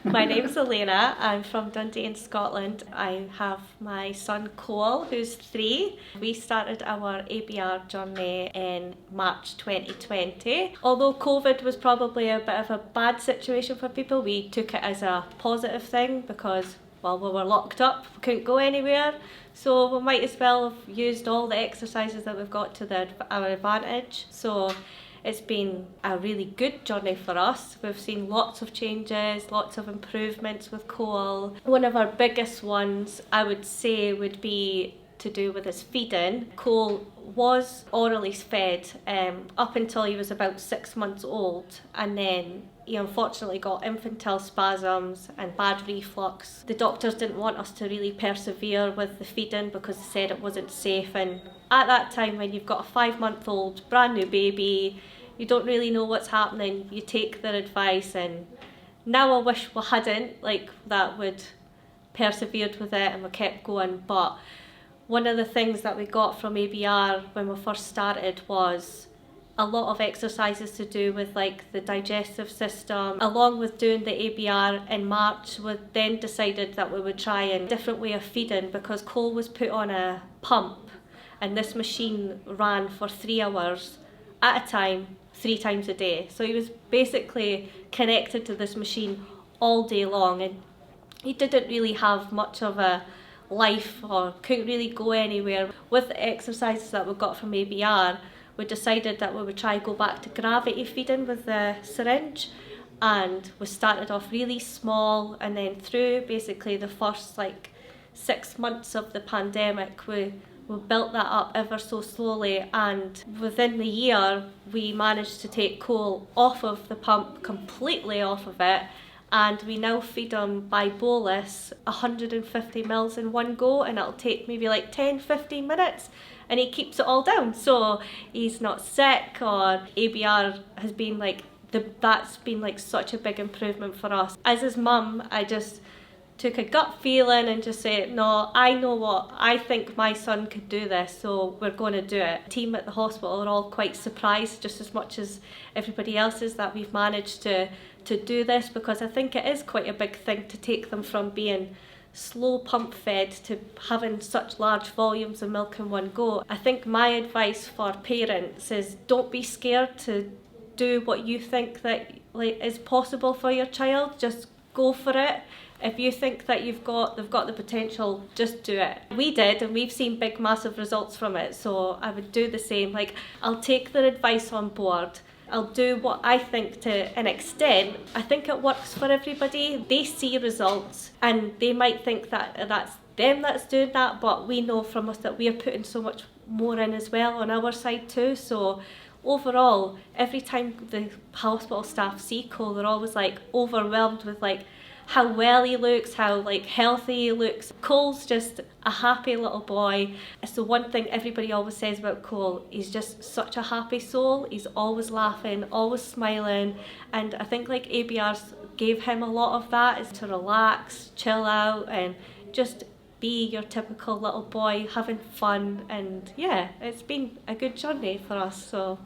My name's Elena. I'm from Dundee in Scotland. I have my son Cole, who's 3. We started our ABR journey in March 2020. Although COVID was probably a bit of a bad situation for people, we took it as a positive thing because, well, we were locked up, we couldn't go anywhere. So we might as well have used all the exercises that we've got to our advantage. So it's been a really good journey for us. We've seen lots of changes, lots of improvements with Cole. One of our biggest ones, I would say, would be to do with his feeding. Cole was orally fed up until he was about 6 months old, and then he unfortunately got infantile spasms and bad reflux. The doctors didn't want us to really persevere with the feeding because they said it wasn't safe, and at that time when you've got a 5-month-old brand new baby, you don't really know what's happening, you take their advice, and now I wish we hadn't, that would persevered with it and we kept going. But one of the things that we got from ABR when we first started was a lot of exercises to do with the digestive system. Along with doing the ABR in March, we then decided that we would try a different way of feeding because Cole was put on a pump, and this machine ran for 3 hours at a time, 3 times a day. So he was basically connected to this machine all day long, and he didn't really have much of a life or couldn't really go anywhere. With the exercises that we got from ABR, we decided that we would try go back to gravity feeding with the syringe, and we started off really small, and then through basically the first 6 months of the pandemic we built that up ever so slowly, and within the year we managed to take Cole off of the pump, completely off of it, and we now feed him by bolus 150 mils in one go, and it'll take maybe 10-15 minutes, and he keeps it all down, so he's not sick. Or ABR has been that's been such a big improvement for us. As his mum, I just took a gut feeling and just said, no, I know what, I think my son could do this, so we're going to do it. The team at the hospital are all quite surprised, just as much as everybody else is, that we've managed to do this, because I think it is quite a big thing to take them from being slow pump fed to having such large volumes of milk in one go. I think my advice for parents is don't be scared to do what you think that is possible for your child. Just go for it. If you think that they've got the potential, just do it. We did, and we've seen big, massive results from it, so I would do the same. I'll take their advice on board. I'll do what I think to an extent. I think it works for everybody. They see results, and they might think that that's them that's doing that, but we know from us that we are putting so much more in as well on our side too. So overall, every time the hospital staff see Cole, they're always overwhelmed with how well he looks, how healthy he looks. Cole's just a happy little boy. So one thing everybody always says about Cole, he's just such a happy soul. He's always laughing, always smiling, and I think ABR's gave him a lot of that, is to relax, chill out, and just be your typical little boy having fun. And yeah, it's been a good journey for us, so